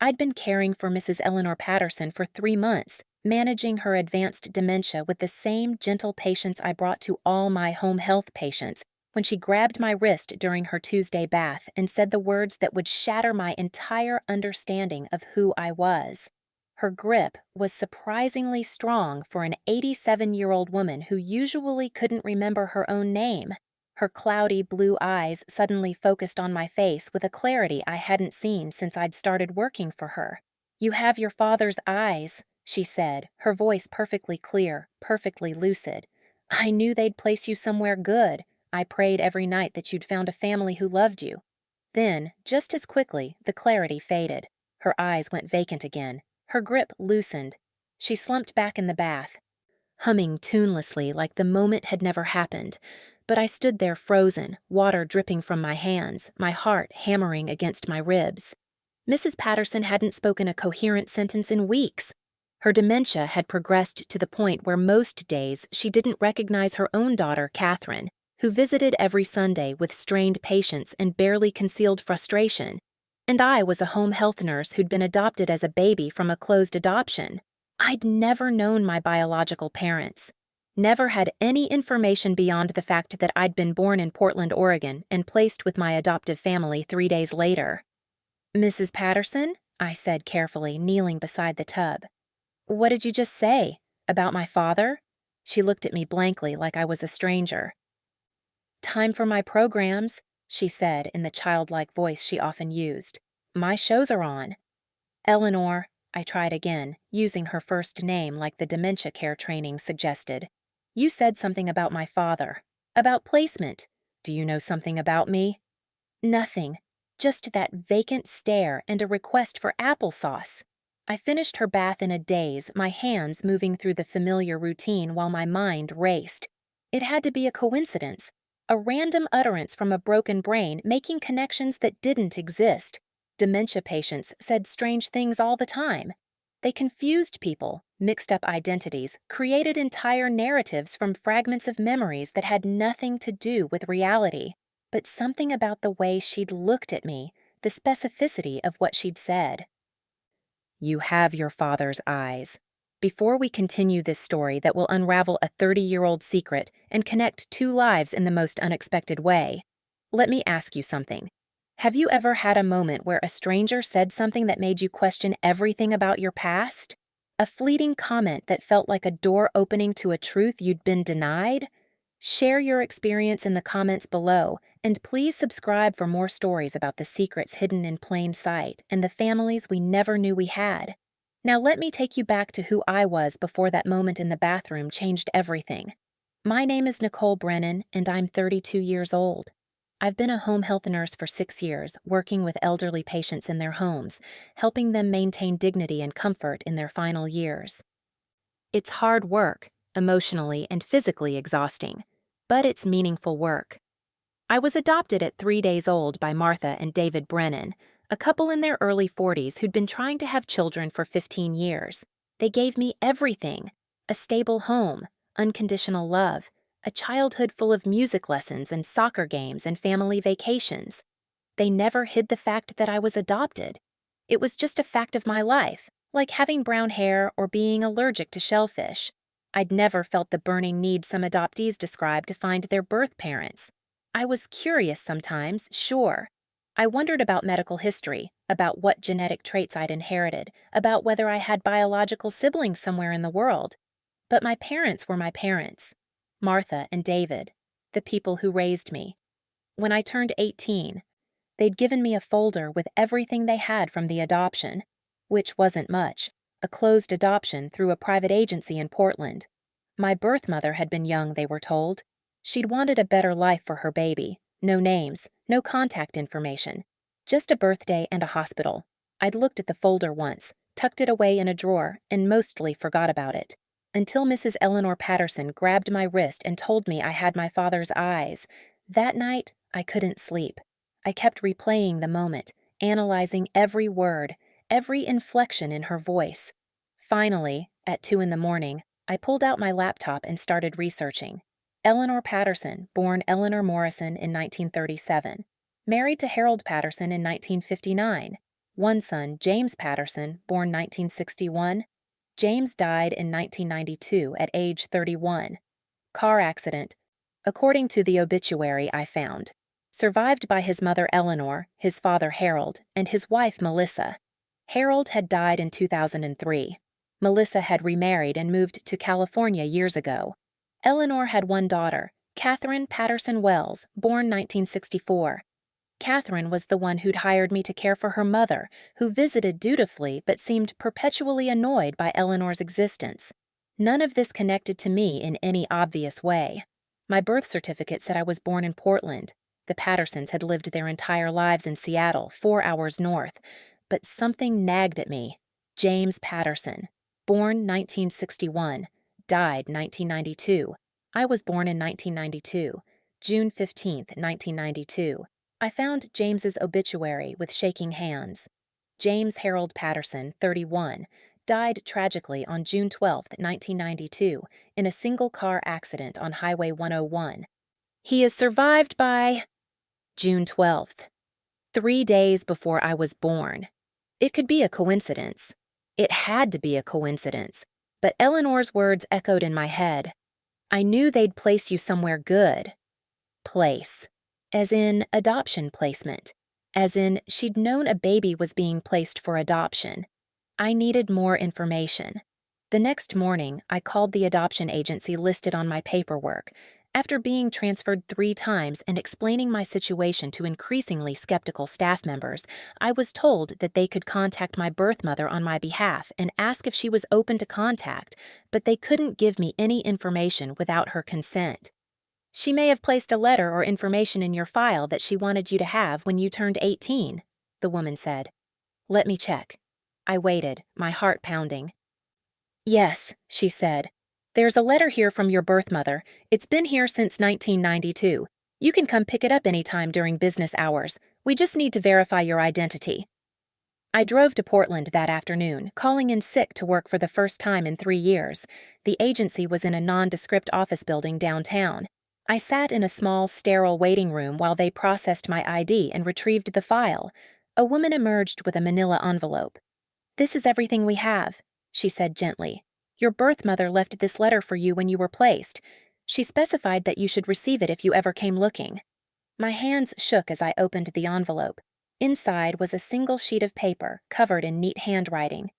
I'd been caring for Mrs. Eleanor Patterson for 3 months, managing her advanced dementia with the same gentle patience I brought to all my home health patients, when she grabbed my wrist during her Tuesday bath and said the words that would shatter my entire understanding of who I was. Her grip was surprisingly strong for an 87-year-old woman who usually couldn't remember her own name. Her cloudy blue eyes suddenly focused on my face with a clarity I hadn't seen since I'd started working for her. "You have your father's eyes," she said, her voice perfectly clear, perfectly lucid. "I knew they'd place you somewhere good. I prayed every night that you'd found a family who loved you." Then, just as quickly, the clarity faded. Her eyes went vacant again. Her grip loosened. She slumped back in the bath, humming tunelessly like the moment had never happened. But I stood there frozen, water dripping from my hands, my heart hammering against my ribs. Mrs. Patterson hadn't spoken a coherent sentence in weeks. Her dementia had progressed to the point where most days she didn't recognize her own daughter, Catherine, who visited every Sunday with strained patience and barely concealed frustration. And I was a home health nurse who'd been adopted as a baby from a closed adoption. I'd never known my biological parents. Never had any information beyond the fact that I'd been born in Portland, Oregon, and placed with my adoptive family 3 days later. "Mrs. Patterson?" I said carefully, kneeling beside the tub. "What did you just say? About my father?" She looked at me blankly like I was a stranger. "Time for my programs," she said in the childlike voice she often used. "My shows are on." "Eleanor," I tried again, using her first name like the dementia care training suggested. "You said something about my father. About placement. Do you know something about me?" "Nothing. Just that vacant stare and a request for applesauce." I finished her bath in a daze, my hands moving through the familiar routine while my mind raced. It had to be a coincidence. A random utterance from a broken brain making connections that didn't exist. Dementia patients said strange things all the time. They confused people, mixed up identities, created entire narratives from fragments of memories that had nothing to do with reality. But something about the way she'd looked at me, the specificity of what she'd said. "You have your father's eyes." Before we continue this story that will unravel a 30-year-old secret and connect two lives in the most unexpected way, let me ask you something. Have you ever had a moment where a stranger said something that made you question everything about your past? A fleeting comment that felt like a door opening to a truth you'd been denied? Share your experience in the comments below, and please subscribe for more stories about the secrets hidden in plain sight and the families we never knew we had. Now let me take you back to who I was before that moment in the bathroom changed everything. My name is Nicole Brennan, and I'm 32 years old. I've been a home health nurse for 6 years, working with elderly patients in their homes, helping them maintain dignity and comfort in their final years. It's hard work, emotionally and physically exhausting, but it's meaningful work. I was adopted at 3 days old by Martha and David Brennan, a couple in their early 40s who'd been trying to have children for 15 years. They gave me everything: a stable home, unconditional love, a childhood full of music lessons and soccer games and family vacations. They never hid the fact that I was adopted. It was just a fact of my life, like having brown hair or being allergic to shellfish. I'd never felt the burning need some adoptees describe to find their birth parents. I was curious sometimes, sure. I wondered about medical history, about what genetic traits I'd inherited, about whether I had biological siblings somewhere in the world. But my parents were my parents. Martha and David, the people who raised me. When I turned 18, they'd given me a folder with everything they had from the adoption, which wasn't much, a closed adoption through a private agency in Portland. My birth mother had been young, they were told. She'd wanted a better life for her baby. No names, no contact information. Just a birthday and a hospital. I'd looked at the folder once, tucked it away in a drawer, and mostly forgot about it. Until Mrs. Eleanor Patterson grabbed my wrist and told me I had my father's eyes. That night, I couldn't sleep. I kept replaying the moment, analyzing every word, every inflection in her voice. Finally, at 2 in the morning, I pulled out my laptop and started researching. Eleanor Patterson, born Eleanor Morrison in 1937. Married to Harold Patterson in 1959. One son, James Patterson, born 1961. James died in 1992 at age 31. Car accident, according to the obituary I found. Survived by his mother Eleanor, his father Harold, and his wife Melissa. Harold had died in 2003. Melissa had remarried and moved to California years ago. Eleanor had one daughter, Catherine Patterson Wells, born 1964. Catherine was the one who'd hired me to care for her mother, who visited dutifully but seemed perpetually annoyed by Eleanor's existence. None of this connected to me in any obvious way. My birth certificate said I was born in Portland. The Pattersons had lived their entire lives in Seattle, 4 hours north. But something nagged at me. James Patterson, born 1961, died 1992. I was born in 1992, June 15, 1992. I found James's obituary with shaking hands. James Harold Patterson, 31, died tragically on June 12, 1992, in a single-car accident on Highway 101. He is survived by June 12th, 3 days before I was born. It could be a coincidence. It had to be a coincidence. But Eleanor's words echoed in my head. I knew they'd place you somewhere good. Place. As in adoption placement. As in she'd known a baby was being placed for adoption. I needed more information. The next morning, I called the adoption agency listed on my paperwork. After being transferred 3 times and explaining my situation to increasingly skeptical staff members, I was told that they could contact my birth mother on my behalf and ask if she was open to contact, but they couldn't give me any information without her consent. She may have placed a letter or information in your file that she wanted you to have when you turned 18, the woman said. Let me check. I waited, my heart pounding. Yes, she said. There's a letter here from your birth mother. It's been here since 1992. You can come pick it up anytime during business hours. We just need to verify your identity. I drove to Portland that afternoon, calling in sick to work for the first time in 3 years. The agency was in a nondescript office building downtown. I sat in a small, sterile waiting room while they processed my ID and retrieved the file. A woman emerged with a manila envelope. This is everything we have, she said gently. Your birth mother left this letter for you when you were placed. She specified that you should receive it if you ever came looking. My hands shook as I opened the envelope. Inside was a single sheet of paper, covered in neat handwriting.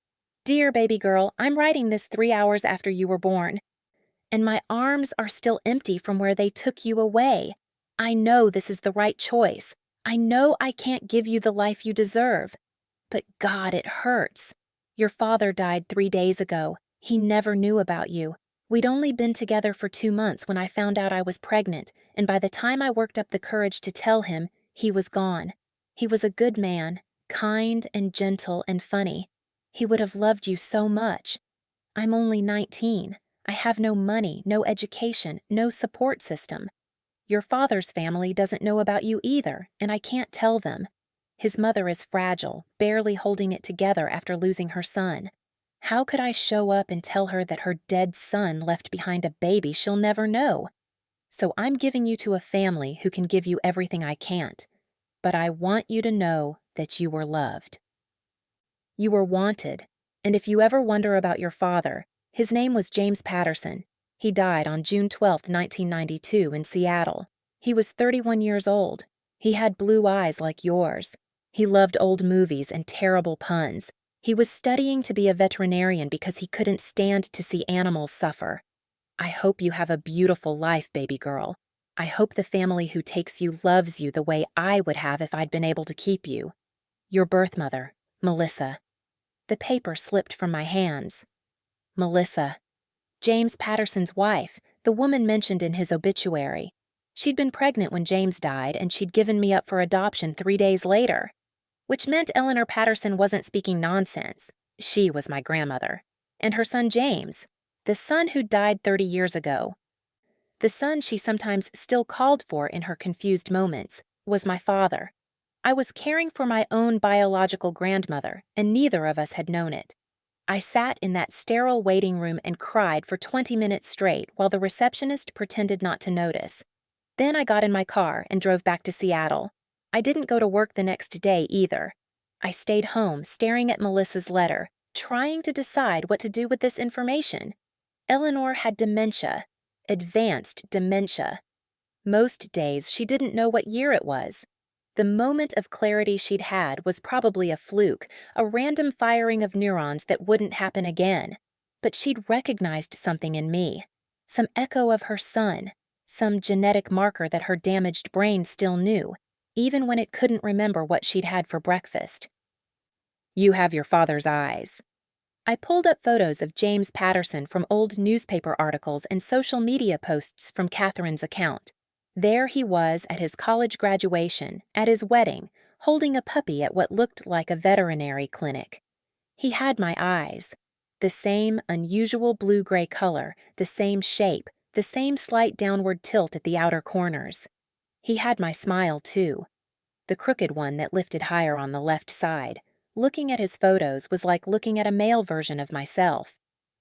Dear baby girl, I'm writing this 3 hours after you were born. And my arms are still empty from where they took you away. I know this is the right choice. I know I can't give you the life you deserve. But God, it hurts. Your father died 3 days ago. He never knew about you. We'd only been together for 2 months when I found out I was pregnant, and by the time I worked up the courage to tell him, he was gone. He was a good man, kind and gentle and funny. He would have loved you so much. I'm only 19. I have no money, no education, no support system. Your father's family doesn't know about you either, and I can't tell them. His mother is fragile, barely holding it together after losing her son. How could I show up and tell her that her dead son left behind a baby she'll never know? So I'm giving you to a family who can give you everything I can't. But I want you to know that you were loved. You were wanted, and if you ever wonder about your father, his name was James Patterson. He died on June 12, 1992, in Seattle. He was 31 years old. He had blue eyes like yours. He loved old movies and terrible puns. He was studying to be a veterinarian because he couldn't stand to see animals suffer. I hope you have a beautiful life, baby girl. I hope the family who takes you loves you the way I would have if I'd been able to keep you. Your birth mother, Melissa. The paper slipped from my hands. Melissa. James Patterson's wife, the woman mentioned in his obituary. She'd been pregnant when James died, and she'd given me up for adoption 3 days later. Which meant Eleanor Patterson wasn't speaking nonsense. She was my grandmother. And her son James, the son who died 30 years ago. The son she sometimes still called for in her confused moments was my father. I was caring for my own biological grandmother, and neither of us had known it. I sat in that sterile waiting room and cried for 20 minutes straight while the receptionist pretended not to notice. Then I got in my car and drove back to Seattle. I didn't go to work the next day either. I stayed home, staring at Melissa's letter, trying to decide what to do with this information. Eleanor had dementia, advanced dementia. Most days, she didn't know what year it was. The moment of clarity she'd had was probably a fluke, a random firing of neurons that wouldn't happen again. But she'd recognized something in me, some echo of her son, some genetic marker that her damaged brain still knew, even when it couldn't remember what she'd had for breakfast. You have your father's eyes. I pulled up photos of James Patterson from old newspaper articles and social media posts from Catherine's account. There he was at his college graduation, at his wedding, holding a puppy at what looked like a veterinary clinic. He had my eyes. The same unusual blue-gray color, the same shape, the same slight downward tilt at the outer corners. He had my smile, too. The crooked one that lifted higher on the left side. Looking at his photos was like looking at a male version of myself.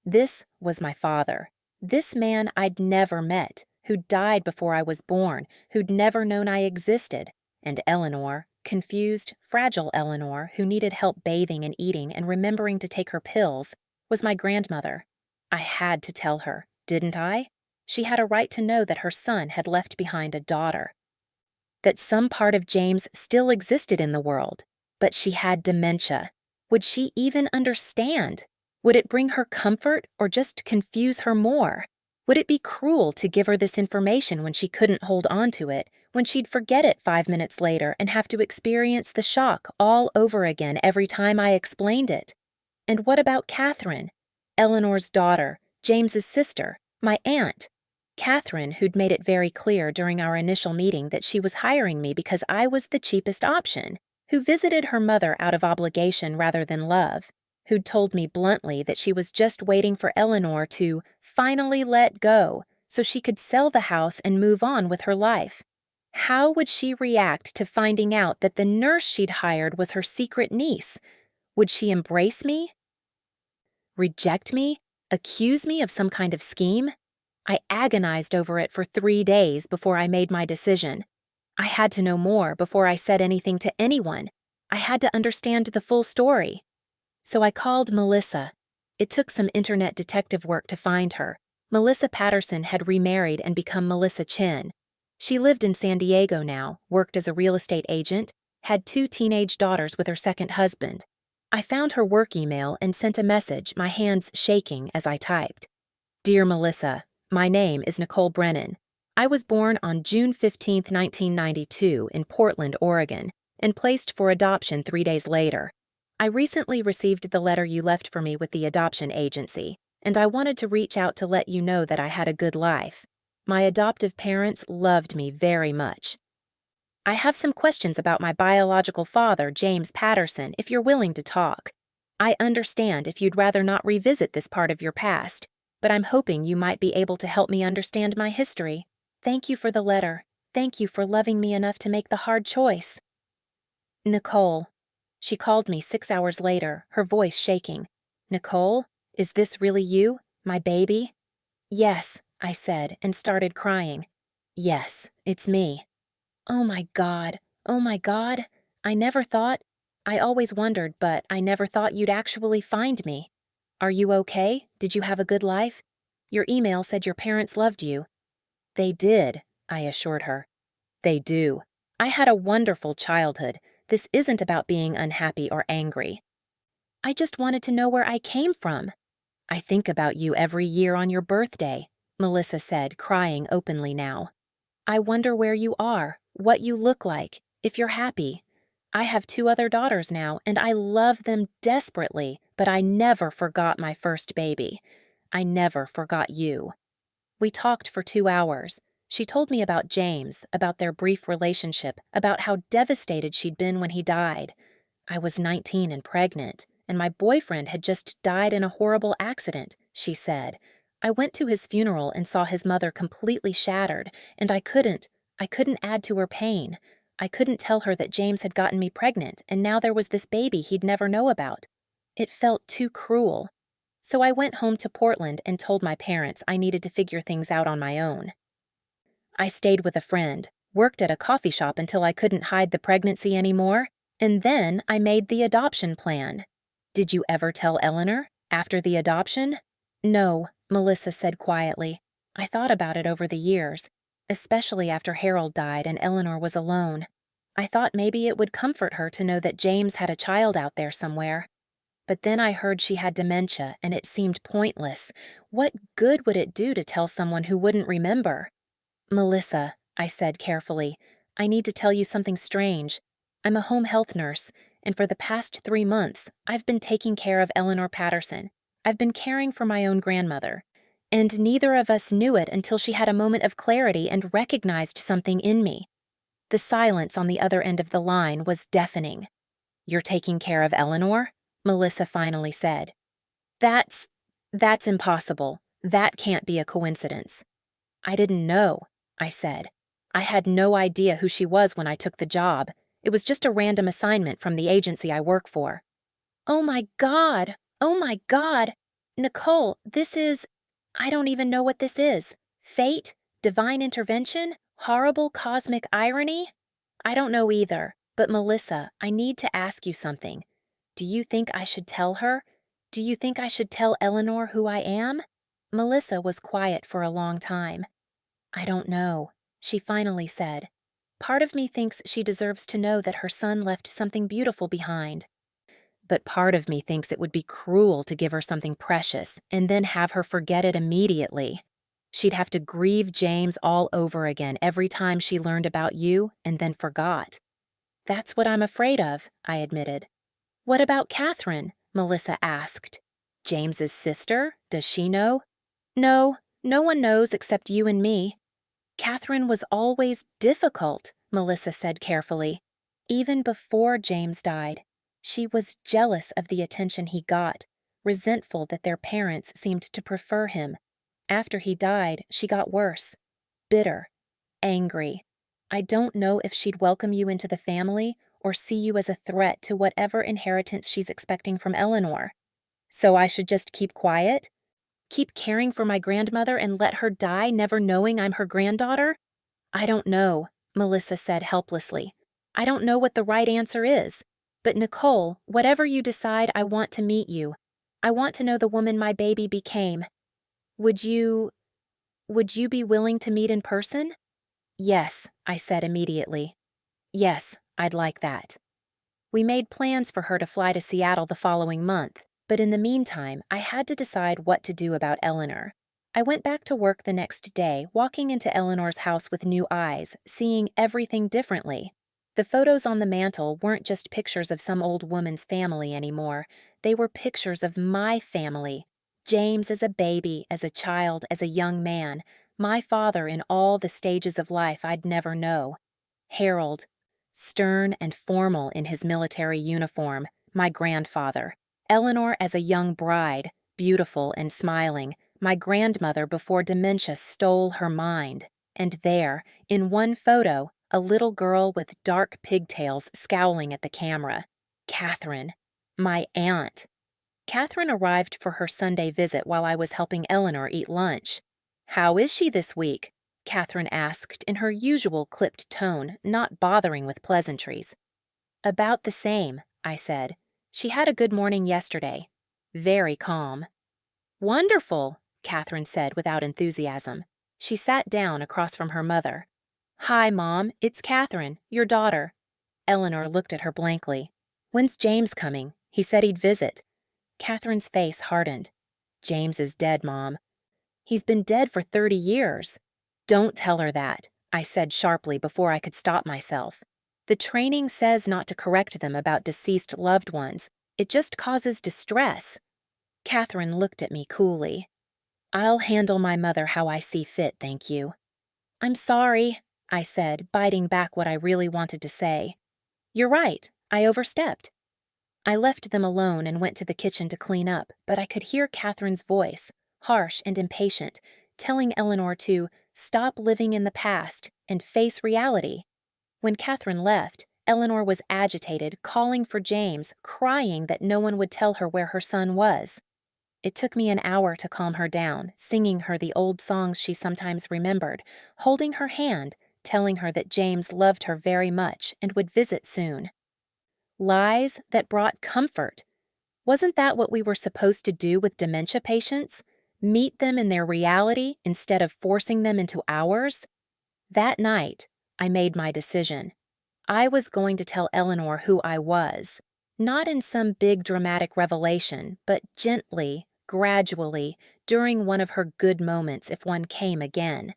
This was my father. This man I'd never met, who'd died before I was born, who'd never known I existed. And Eleanor, confused, fragile Eleanor, who needed help bathing and eating and remembering to take her pills, was my grandmother. I had to tell her, didn't I? She had a right to know that her son had left behind a daughter. That some part of James still existed in the world. But she had dementia. Would she even understand? Would it bring her comfort or just confuse her more? Would it be cruel to give her this information when she couldn't hold on to it, when she'd forget it 5 minutes later and have to experience the shock all over again every time I explained it? And what about Catherine, Eleanor's daughter, James's sister, my aunt? Catherine, who'd made it very clear during our initial meeting that she was hiring me because I was the cheapest option, who visited her mother out of obligation rather than love, who'd told me bluntly that she was just waiting for Eleanor to finally let go so she could sell the house and move on with her life. How would she react to finding out that the nurse she'd hired was her secret niece? Would she embrace me? Reject me? Accuse me of some kind of scheme? I agonized over it for 3 days before I made my decision. I had to know more before I said anything to anyone. I had to understand the full story. So I called Melissa. It took some internet detective work to find her. Melissa Patterson had remarried and become Melissa Chin. She lived in San Diego now, worked as a real estate agent, had 2 teenage daughters with her second husband. I found her work email and sent a message, my hands shaking as I typed. Dear Melissa, my name is Nicole Brennan. I was born on June 15, 1992, in Portland, Oregon, and placed for adoption 3 days later. I recently received the letter you left for me with the adoption agency, and I wanted to reach out to let you know that I had a good life. My adoptive parents loved me very much. I have some questions about my biological father, James Patterson, if you're willing to talk. I understand if you'd rather not revisit this part of your past, but I'm hoping you might be able to help me understand my history. Thank you for the letter. Thank you for loving me enough to make the hard choice. Nicole. She called me 6 hours later, her voice shaking. Nicole, is this really you, my baby? Yes, I said, and started crying. Yes, it's me. Oh my God, oh my God. I never thought. I always wondered, but I never thought you'd actually find me. Are you okay? Did you have a good life? Your email said your parents loved you. They did, I assured her. They do. I had a wonderful childhood. This isn't about being unhappy or angry. I just wanted to know where I came from. I think about you every year on your birthday, Melissa said, crying openly now. I wonder where you are, what you look like, if you're happy. I have 2 other daughters now, and I love them desperately, but I never forgot my first baby. I never forgot you. We talked for 2 hours. She told me about James, about their brief relationship, about how devastated she'd been when he died. I was 19 and pregnant, and my boyfriend had just died in a horrible accident, she said. I went to his funeral and saw his mother completely shattered, and I couldn't add to her pain. I couldn't tell her that James had gotten me pregnant, and now there was this baby he'd never know about. It felt too cruel. So I went home to Portland and told my parents I needed to figure things out on my own. I stayed with a friend, worked at a coffee shop until I couldn't hide the pregnancy anymore, And then I made the adoption plan. Did you ever tell Eleanor after the adoption? No, Melissa said quietly. I thought about it over the years, especially after Harold died and Eleanor was alone. I thought maybe it would comfort her to know that James had a child out there somewhere. But then I heard she had dementia, and it seemed pointless. What good would it do to tell someone who wouldn't remember? Melissa, I said carefully, I need to tell you something strange. I'm a home health nurse, and for the past 3 months, I've been taking care of Eleanor Patterson. I've been caring for my own grandmother. And neither of us knew it until she had a moment of clarity and recognized something in me. The silence on the other end of the line was deafening. You're taking care of Eleanor? Melissa finally said. That's impossible. That can't be a coincidence. I didn't know, I said. I had no idea who she was when I took the job. It was just a random assignment from the agency I work for. Oh my God! Oh my God! Nicole, I don't even know what this is. Fate? Divine intervention? Horrible cosmic irony? I don't know either, but Melissa, I need to ask you something. Do you think I should tell her? Do you think I should tell Eleanor who I am? Melissa was quiet for a long time. I don't know, she finally said. Part of me thinks she deserves to know that her son left something beautiful behind. But part of me thinks it would be cruel to give her something precious and then have her forget it immediately. She'd have to grieve James all over again every time she learned about you and then forgot. That's what I'm afraid of, I admitted. What about Catherine? Melissa asked. James's sister? Does she know? No, no one knows except you and me. Catherine was always difficult, Melissa said carefully. Even before James died, she was jealous of the attention he got, resentful that their parents seemed to prefer him. After he died, she got worse. Bitter. Angry. I don't know if she'd welcome you into the family or see you as a threat to whatever inheritance she's expecting from Eleanor. So I should just keep quiet? Keep caring for my grandmother and let her die never knowing I'm her granddaughter? I don't know, Melissa said helplessly. I don't know what the right answer is. But Nicole, whatever you decide, I want to meet you. I want to know the woman my baby became. Would you be willing to meet in person? Yes, I said immediately. Yes, I'd like that. We made plans for her to fly to Seattle the following month, but in the meantime, I had to decide what to do about Eleanor. I went back to work the next day, walking into Eleanor's house with new eyes, seeing everything differently. The photos on the mantel weren't just pictures of some old woman's family anymore. They were pictures of my family. James as a baby, as a child, as a young man. My father in all the stages of life I'd never know. Harold, stern and formal in his military uniform, my grandfather. Eleanor as a young bride, beautiful and smiling, my grandmother before dementia stole her mind. And there, in one photo, a little girl with dark pigtails scowling at the camera. Catherine, my aunt. Catherine arrived for her Sunday visit while I was helping Eleanor eat lunch. How is she this week? Catherine asked in her usual clipped tone, not bothering with pleasantries. About the same, I said. She had a good morning yesterday. Very calm. Wonderful, Catherine said without enthusiasm. She sat down across from her mother. Hi, Mom, it's Catherine, your daughter. Eleanor looked at her blankly. When's James coming? He said he'd visit. Catherine's face hardened. James is dead, Mom. He's been dead for 30 years. Don't tell her that, I said sharply before I could stop myself. The training says not to correct them about deceased loved ones. It just causes distress. Catherine looked at me coolly. I'll handle my mother how I see fit, thank you. I'm sorry, I said, biting back what I really wanted to say. You're right, I overstepped. I left them alone and went to the kitchen to clean up, but I could hear Catherine's voice, harsh and impatient, telling Eleanor to stop living in the past and face reality. When Catherine left, Eleanor was agitated, calling for James, crying that no one would tell her where her son was. It took me an hour to calm her down, singing her the old songs she sometimes remembered, holding her hand, telling her that James loved her very much and would visit soon. Lies that brought comfort. Wasn't that what we were supposed to do with dementia patients? Meet them in their reality instead of forcing them into ours? That night, I made my decision. I was going to tell Eleanor who I was, not in some big dramatic revelation, but gently, gradually, during one of her good moments if one came again.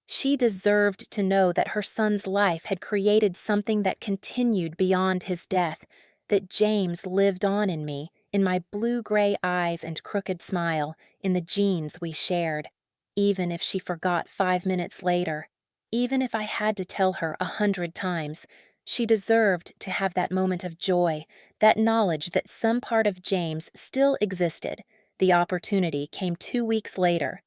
She deserved to know that her son's life had created something that continued beyond his death, that James lived on in me, in my blue-gray eyes and crooked smile, in the genes we shared, even if she forgot 5 minutes later. Even if I had to tell her 100 times, she deserved to have that moment of joy, that knowledge that some part of James still existed. The opportunity came 2 weeks later.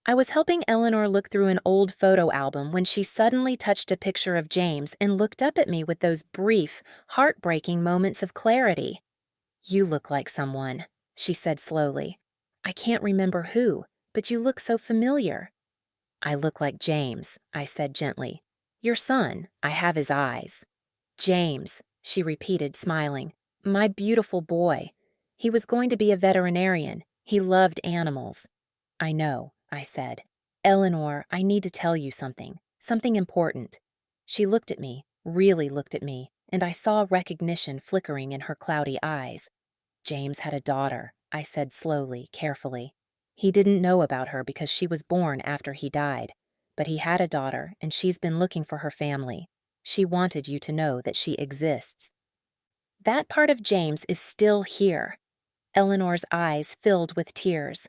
I was helping Eleanor look through an old photo album when she suddenly touched a picture of James and looked up at me with those brief, heartbreaking moments of clarity. "You look like someone," she said slowly. "I can't remember who, but you look so familiar." "I look like James," I said gently. "Your son, I have his eyes." "James," she repeated, smiling. "My beautiful boy. He was going to be a veterinarian. He loved animals." "I know," I said. "Eleanor, I need to tell you something. Something important." She looked at me, really looked at me, and I saw recognition flickering in her cloudy eyes. "James had a daughter," I said slowly, carefully. "He didn't know about her because she was born after he died. But he had a daughter, and she's been looking for her family. She wanted you to know that she exists." That part of James is still here. Eleanor's eyes filled with tears.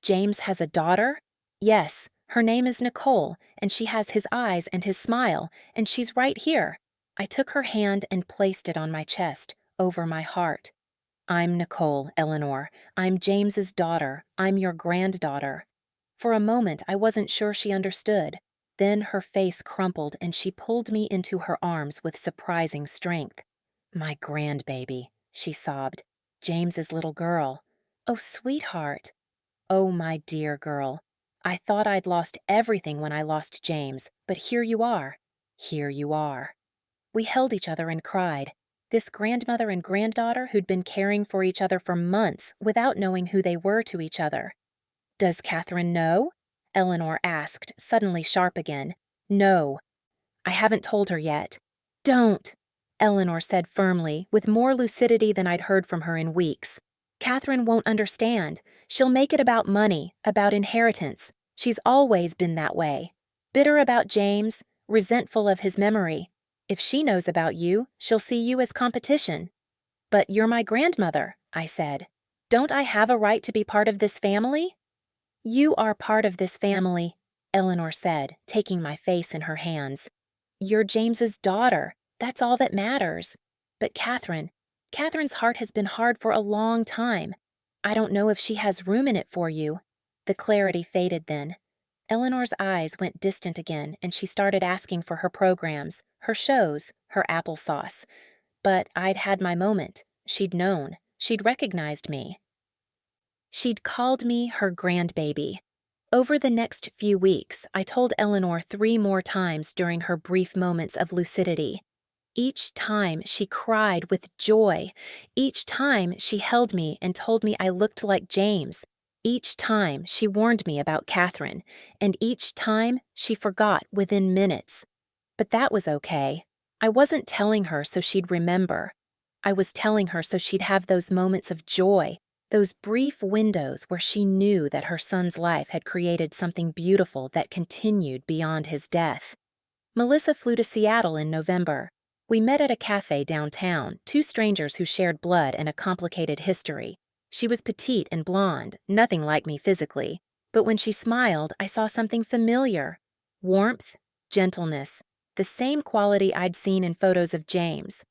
"James has a daughter?" "Yes, her name is Nicole, and she has his eyes and his smile, and she's right here." I took her hand and placed it on my chest, over my heart. "I'm Nicole, Eleanor. I'm James's daughter. I'm your granddaughter." For a moment, I wasn't sure she understood. Then her face crumpled and she pulled me into her arms with surprising strength. "My grandbaby," she sobbed. "James's little girl. Oh, sweetheart. Oh, my dear girl. I thought I'd lost everything when I lost James, but here you are. Here you are." We held each other and cried. This grandmother and granddaughter who'd been caring for each other for months without knowing who they were to each other. "Does Catherine know?" Eleanor asked, suddenly sharp again. "No. I haven't told her yet." "Don't," Eleanor said firmly, with more lucidity than I'd heard from her in weeks. "Catherine won't understand. She'll make it about money, about inheritance. She's always been that way. Bitter about James, resentful of his memory. If she knows about you, she'll see you as competition." "But you're my grandmother," I said. "Don't I have a right to be part of this family?" "You are part of this family," Eleanor said, taking my face in her hands. "You're James's daughter. That's all that matters. But Catherine's heart has been hard for a long time. I don't know if she has room in it for you." The clarity faded then. Eleanor's eyes went distant again, and she started asking for her programs, her shows, her applesauce. But I'd had my moment. She'd known. She'd recognized me. She'd called me her grandbaby. Over the next few weeks, I told Eleanor 3 more times during her brief moments of lucidity. Each time she cried with joy. Each time she held me and told me I looked like James. Each time she warned me about Catherine, and each time she forgot within minutes. But that was okay. I wasn't telling her so she'd remember. I was telling her so she'd have those moments of joy, those brief windows where she knew that her son's life had created something beautiful that continued beyond his death. Melissa flew to Seattle in November. We met at a cafe downtown, 2 strangers who shared blood and a complicated history. She was petite and blonde, nothing like me physically, but when she smiled, I saw something familiar. Warmth, gentleness, the same quality I'd seen in photos of James.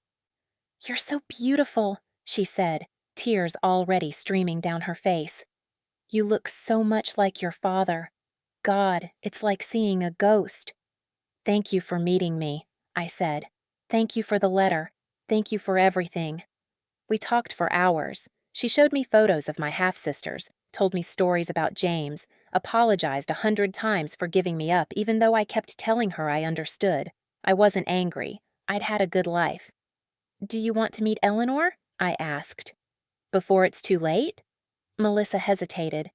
"You're so beautiful," she said, tears already streaming down her face. "You look so much like your father. God, it's like seeing a ghost." "Thank you for meeting me," I said. "Thank you for the letter. Thank you for everything." We talked for hours. She showed me photos of my half-sisters, told me stories about James, apologized 100 times for giving me up even though I kept telling her I understood. I wasn't angry. I'd had a good life. Do you want to meet Eleanor? I asked. Before it's too late? Melissa hesitated.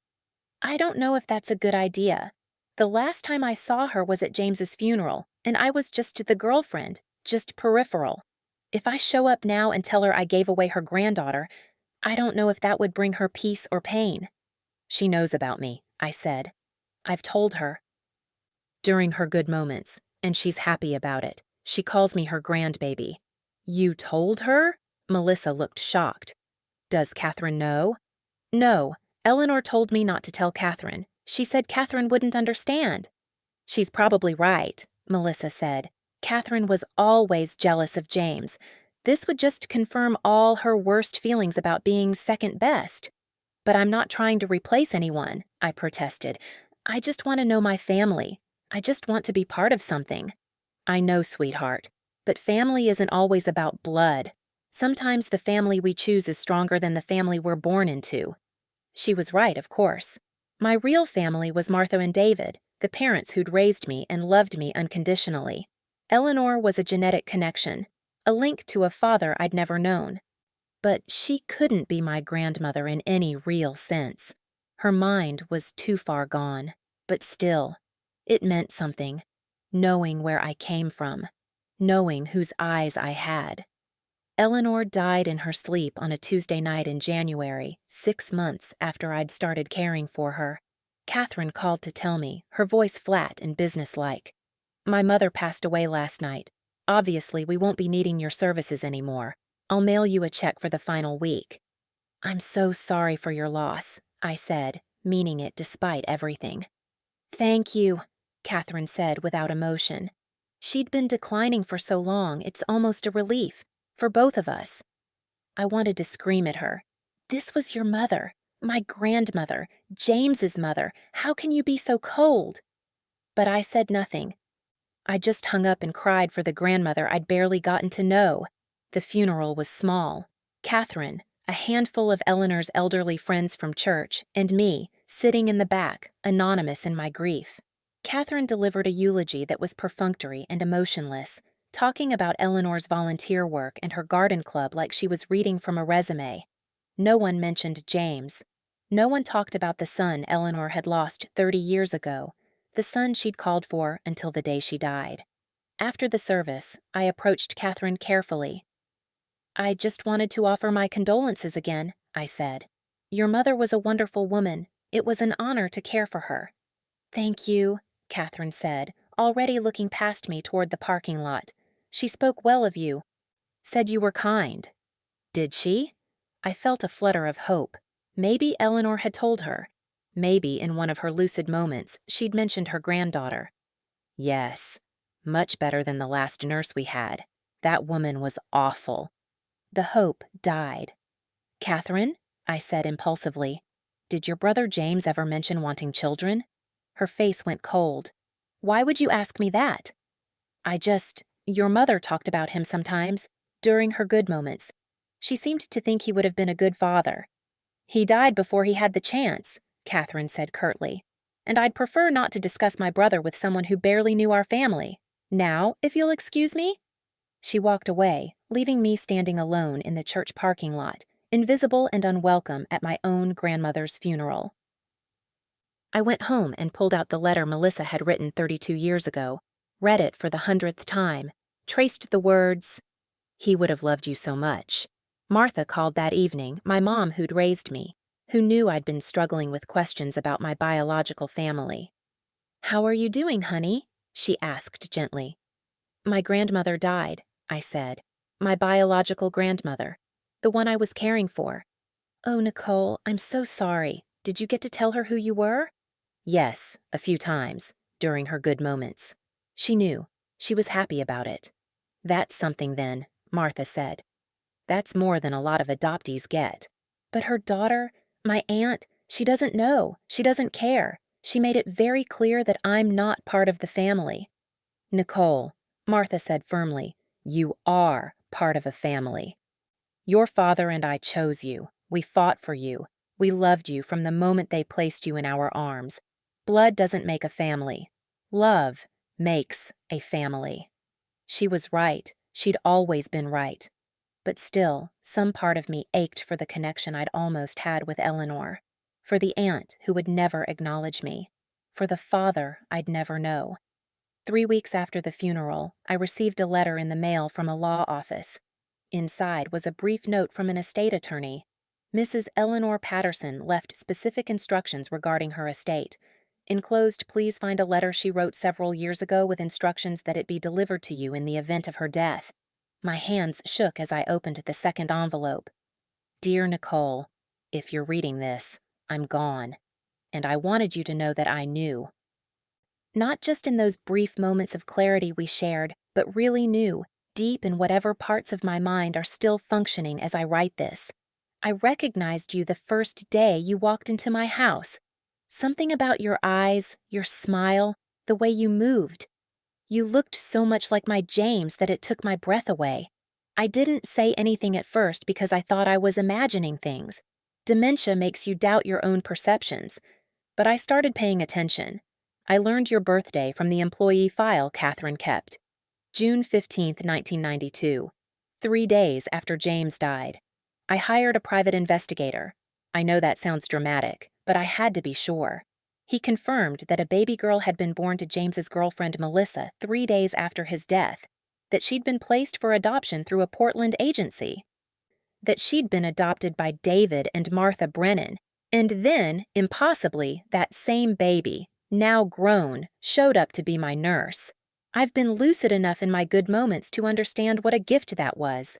I don't know if that's a good idea. The last time I saw her was at James's funeral, and I was just the girlfriend, just peripheral. If I show up now and tell her I gave away her granddaughter, I don't know if that would bring her peace or pain. She knows about me, I said. I've told her. During her good moments, and she's happy about it. She calls me her grandbaby. You told her? Melissa looked shocked. Does Catherine know? No, Eleanor told me not to tell Catherine. She said Catherine wouldn't understand. She's probably right, Melissa said. Catherine was always jealous of James. This would just confirm all her worst feelings about being second best. But I'm not trying to replace anyone, I protested. I just want to know my family. I just want to be part of something. I know, sweetheart, but family isn't always about blood. Sometimes the family we choose is stronger than the family we're born into. She was right, of course. My real family was Martha and David, the parents who'd raised me and loved me unconditionally. Eleanor was a genetic connection, a link to a father I'd never known. But she couldn't be my grandmother in any real sense. Her mind was too far gone. But still, it meant something, knowing where I came from, knowing whose eyes I had. Eleanor died in her sleep on a Tuesday night in January, 6 months after I'd started caring for her. Catherine called to tell me, her voice flat and businesslike. My mother passed away last night. Obviously, we won't be needing your services anymore. I'll mail you a check for the final week. I'm so sorry for your loss, I said, meaning it despite everything. Thank you, Catherine said without emotion. She'd been declining for so long, it's almost a relief, for both of us. I wanted to scream at her. This was your mother, my grandmother, James's mother. How can you be so cold? But I said nothing. I just hung up and cried for the grandmother I'd barely gotten to know. The funeral was small. Catherine, a handful of Eleanor's elderly friends from church, and me, sitting in the back, anonymous in my grief. Catherine delivered a eulogy that was perfunctory and emotionless, talking about Eleanor's volunteer work and her garden club like she was reading from a resume. No one mentioned James. No one talked about the son Eleanor had lost 30 years ago, the son she'd called for until the day she died. After the service, I approached Catherine carefully. I just wanted to offer my condolences again, I said. Your mother was a wonderful woman. It was an honor to care for her. Thank you, Catherine said, already looking past me toward the parking lot. She spoke well of you. Said you were kind. Did she? I felt a flutter of hope. Maybe Eleanor had told her. Maybe in one of her lucid moments she'd mentioned her granddaughter. Yes, much better than the last nurse we had. That woman was awful. The hope died. Catherine, I said impulsively, did your brother James ever mention wanting children? Her face went cold. Why would you ask me that? Your mother talked about him sometimes, during her good moments. She seemed to think he would have been a good father. He died before he had the chance, Catherine said curtly. And I'd prefer not to discuss my brother with someone who barely knew our family. Now, if you'll excuse me? She walked away, leaving me standing alone in the church parking lot, invisible and unwelcome at my own grandmother's funeral. I went home and pulled out the letter Melissa had written 32 years ago, read it for the 100th time, traced the words, "He would have loved you so much." Martha called that evening, my mom who'd raised me, who knew I'd been struggling with questions about my biological family. "How are you doing, honey?" she asked gently. "My grandmother died," I said. "My biological grandmother. The one I was caring for." "Oh, Nicole, I'm so sorry. Did you get to tell her who you were?" "Yes, a few times, during her good moments. She knew. She was happy about it." "That's something then," Martha said. "That's more than a lot of adoptees get." "But her daughter, my aunt, she doesn't know. She doesn't care. She made it very clear that I'm not part of the family." "Nicole," Martha said firmly, "you are part of a family. Your father and I chose you. We fought for you. We loved you from the moment they placed you in our arms. Blood doesn't make a family. Love makes a family." She was right. She'd always been right. but still, some part of me ached for the connection I'd almost had with Eleanor, for the aunt who would never acknowledge me, for the father I'd never know. 3 weeks after the funeral, I received a letter in the mail from a law office. Inside was a brief note from an estate attorney. Mrs. Eleanor Patterson left specific instructions regarding her estate. Enclosed, please find a letter she wrote several years ago with instructions that it be delivered to you in the event of her death. My hands shook as I opened the second envelope. Dear Nicole, if you're reading this, I'm gone. And I wanted you to know that I knew. Not just in those brief moments of clarity we shared, but really knew, deep in whatever parts of my mind are still functioning as I write this. I recognized you the first day you walked into my house. Something about your eyes, your smile, the way you moved. You looked so much like my James that it took my breath away. I didn't say anything at first because I thought I was imagining things. Dementia makes you doubt your own perceptions. But I started paying attention. I learned your birthday from the employee file Catherine kept. June 15th, 1992. 3 days after James died. I hired a private investigator. I know that sounds dramatic, but I had to be sure. He confirmed that a baby girl had been born to James's girlfriend Melissa 3 days after his death, that she'd been placed for adoption through a Portland agency, that she'd been adopted by David and Martha Brennan, and then, impossibly, that same baby, now grown, showed up to be my nurse. I've been lucid enough in my good moments to understand what a gift that was.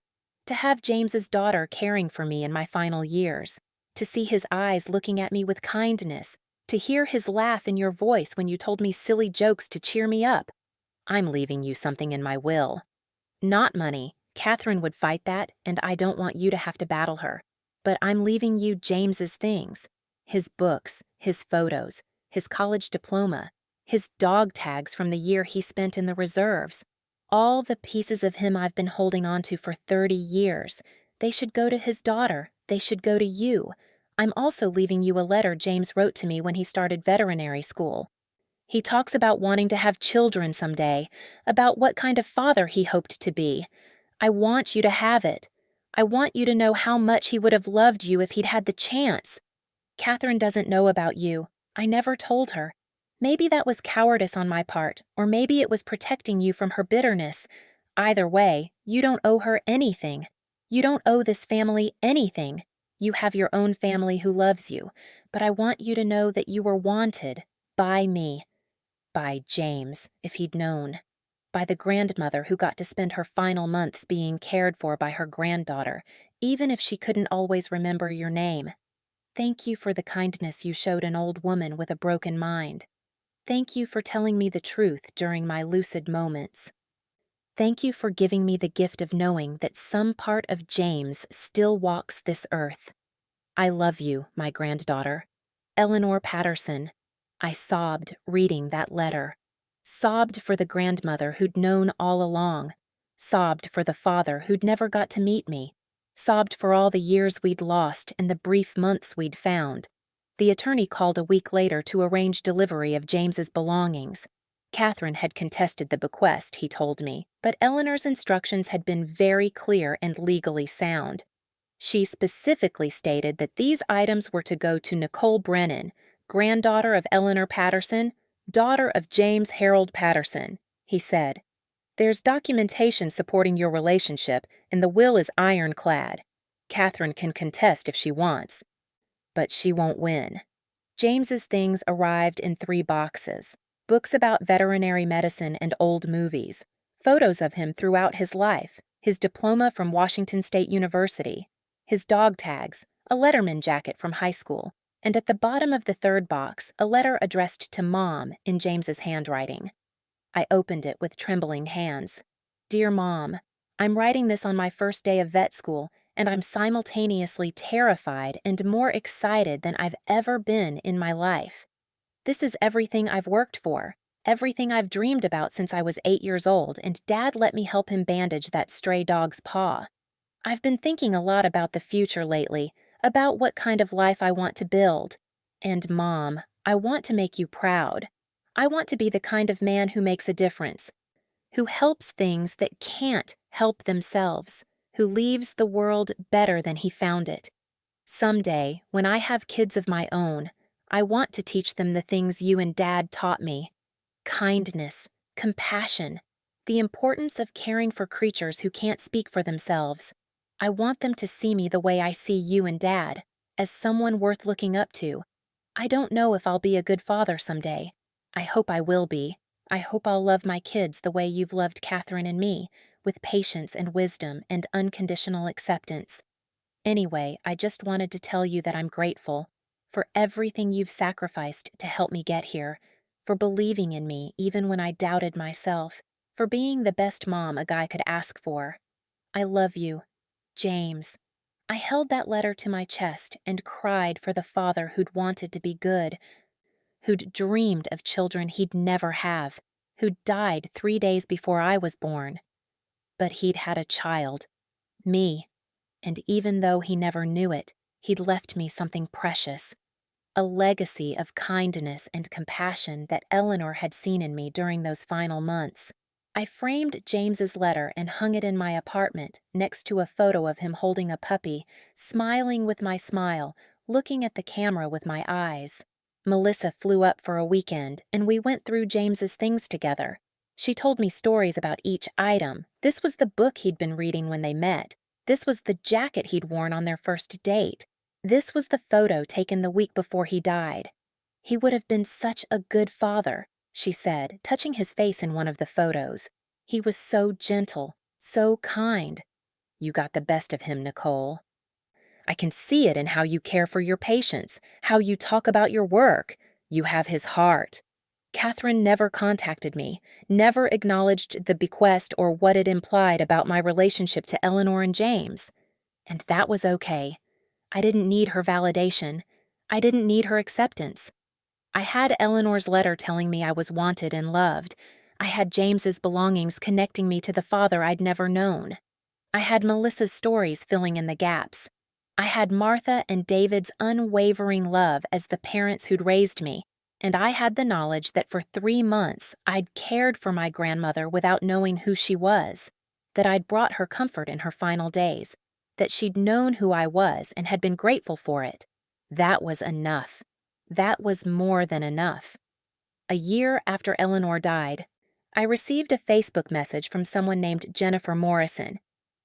To have James's daughter caring for me in my final years, to see his eyes looking at me with kindness, to hear his laugh in your voice when you told me silly jokes to cheer me up. I'm leaving you something in my will. Not money. Catherine would fight that, and I don't want you to have to battle her. But I'm leaving you James's things. His books, his photos, his college diploma, his dog tags from the year he spent in the reserves. All the pieces of him I've been holding on to for 30 years. They should go to his daughter. They should go to you. I'm also leaving you a letter James wrote to me when he started veterinary school. He talks about wanting to have children someday, about what kind of father he hoped to be. I want you to have it. I want you to know how much he would have loved you if he'd had the chance. Catherine doesn't know about you. I never told her. Maybe that was cowardice on my part, or maybe it was protecting you from her bitterness. Either way, you don't owe her anything. You don't owe this family anything. You have your own family who loves you, but I want you to know that you were wanted by me. By James, if he'd known. By the grandmother who got to spend her final months being cared for by her granddaughter, even if she couldn't always remember your name. Thank you for the kindness you showed an old woman with a broken mind. Thank you for telling me the truth during my lucid moments. Thank you for giving me the gift of knowing that some part of James still walks this earth. I love you, my granddaughter. Eleanor Patterson. I sobbed reading that letter. Sobbed for the grandmother who'd known all along. Sobbed for the father who'd never got to meet me. Sobbed for all the years we'd lost and the brief months we'd found. The attorney called a week later to arrange delivery of James's belongings. Catherine had contested the bequest, he told me, but Eleanor's instructions had been very clear and legally sound. She specifically stated that these items were to go to Nicole Brennan, granddaughter of Eleanor Patterson, daughter of James Harold Patterson, he said. There's documentation supporting your relationship, and the will is ironclad. Catherine can contest if she wants. But she won't win. James's things arrived in 3 boxes. Books about veterinary medicine and old movies. Photos of him throughout his life. His diploma from Washington State University. His dog tags. A Letterman jacket from high school. And at the bottom of the 3rd box, a letter addressed to Mom in James's handwriting. I opened it with trembling hands. Dear Mom, I'm writing this on my first day of vet school, and I'm simultaneously terrified and more excited than I've ever been in my life. This is everything I've worked for, everything I've dreamed about since I was 8 years old, and Dad let me help him bandage that stray dog's paw. I've been thinking a lot about the future lately, about what kind of life I want to build. And Mom, I want to make you proud. I want to be the kind of man who makes a difference, who helps things that can't help themselves, who leaves the world better than he found it. Someday, when I have kids of my own, I want to teach them the things you and Dad taught me: kindness, compassion, the importance of caring for creatures who can't speak for themselves. I want them to see me the way I see you and Dad, as someone worth looking up to. I don't know if I'll be a good father someday. I hope I will be. I hope I'll love my kids the way you've loved Catherine and me, with patience and wisdom and unconditional acceptance. Anyway, I just wanted to tell you that I'm grateful for everything you've sacrificed to help me get here, for believing in me even when I doubted myself, for being the best mom a guy could ask for. I love you, James. I held that letter to my chest and cried for the father who'd wanted to be good, who'd dreamed of children he'd never have, who'd died 3 days before I was born. But he'd had a child, me, and even though he never knew it, he'd left me something precious, a legacy of kindness and compassion that Eleanor had seen in me during those final months. I framed James's letter and hung it in my apartment next to a photo of him holding a puppy, smiling with my smile, looking at the camera with my eyes. Melissa flew up for a weekend, and we went through James's things together. She told me stories about each item. This was the book he'd been reading when they met. This was the jacket he'd worn on their first date. This was the photo taken the week before he died. He would have been such a good father, she said, touching his face in one of the photos. He was so gentle, so kind. You got the best of him, Nicole. I can see it in how you care for your patients, how you talk about your work. You have his heart. Catherine never contacted me, never acknowledged the bequest or what it implied about my relationship to Eleanor and James. And that was okay. I didn't need her validation. I didn't need her acceptance. I had Eleanor's letter telling me I was wanted and loved. I had James's belongings connecting me to the father I'd never known. I had Melissa's stories filling in the gaps. I had Martha and David's unwavering love as the parents who'd raised me, and I had the knowledge that for 3 months I'd cared for my grandmother without knowing who she was, that I'd brought her comfort in her final days, that she'd known who I was and had been grateful for it. That was enough. That was more than enough. A year after Eleanor died, I received a Facebook message from someone named Jennifer Morrison.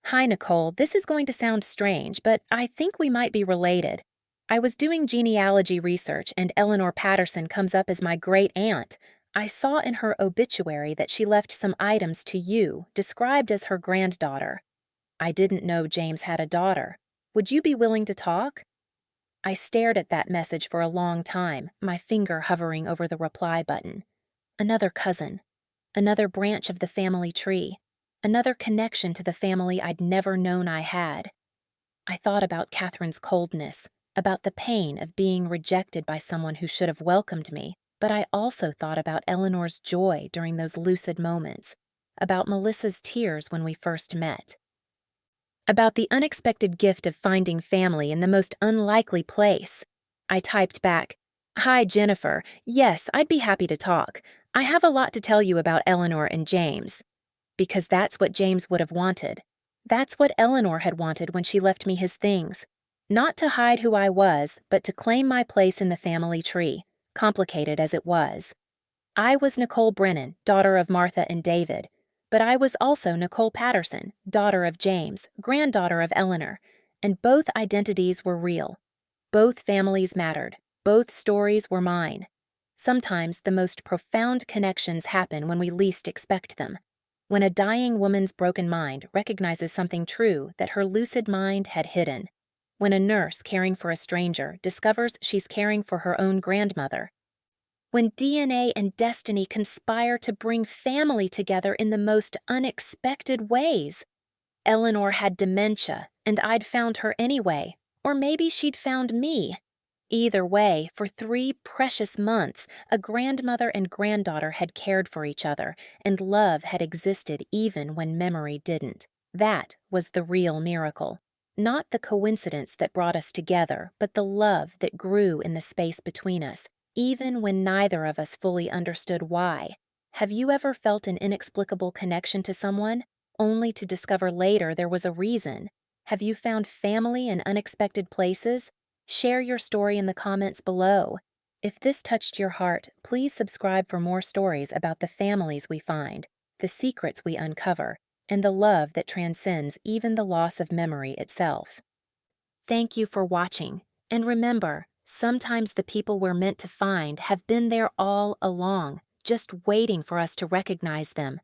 Hi, Nicole, this is going to sound strange, but I think we might be related. I was doing genealogy research and Eleanor Patterson comes up as my great-aunt. I saw in her obituary that she left some items to you, described as her granddaughter. I didn't know James had a daughter. Would you be willing to talk? I stared at that message for a long time, my finger hovering over the reply button. Another cousin. Another branch of the family tree. Another connection to the family I'd never known I had. I thought about Catherine's coldness, about the pain of being rejected by someone who should have welcomed me, but I also thought about Eleanor's joy during those lucid moments, about Melissa's tears when we first met, about the unexpected gift of finding family in the most unlikely place. I typed back, Hi, Jennifer. Yes, I'd be happy to talk. I have a lot to tell you about Eleanor and James. Because that's what James would have wanted. That's what Eleanor had wanted when she left me his things. Not to hide who I was, but to claim my place in the family tree, complicated as it was. I was Nicole Brennan, daughter of Martha and David, but I was also Nicole Patterson, daughter of James, granddaughter of Eleanor, and both identities were real. Both families mattered. Both stories were mine. Sometimes the most profound connections happen when we least expect them. When a dying woman's broken mind recognizes something true that her lucid mind had hidden. When a nurse caring for a stranger discovers she's caring for her own grandmother. When DNA and destiny conspire to bring family together in the most unexpected ways. Eleanor had dementia, and I'd found her anyway, or maybe she'd found me. Either way, for 3 precious months, a grandmother and granddaughter had cared for each other, and love had existed even when memory didn't. That was the real miracle. Not the coincidence that brought us together, but the love that grew in the space between us, even when neither of us fully understood why. Have you ever felt an inexplicable connection to someone? only to discover later there was a reason? Have you found family in unexpected places? Share your story in the comments below. If this touched your heart, please subscribe for more stories about the families we find, the secrets we uncover, and the love that transcends even the loss of memory itself. Thank you for watching, and remember, sometimes the people we're meant to find have been there all along, just waiting for us to recognize them.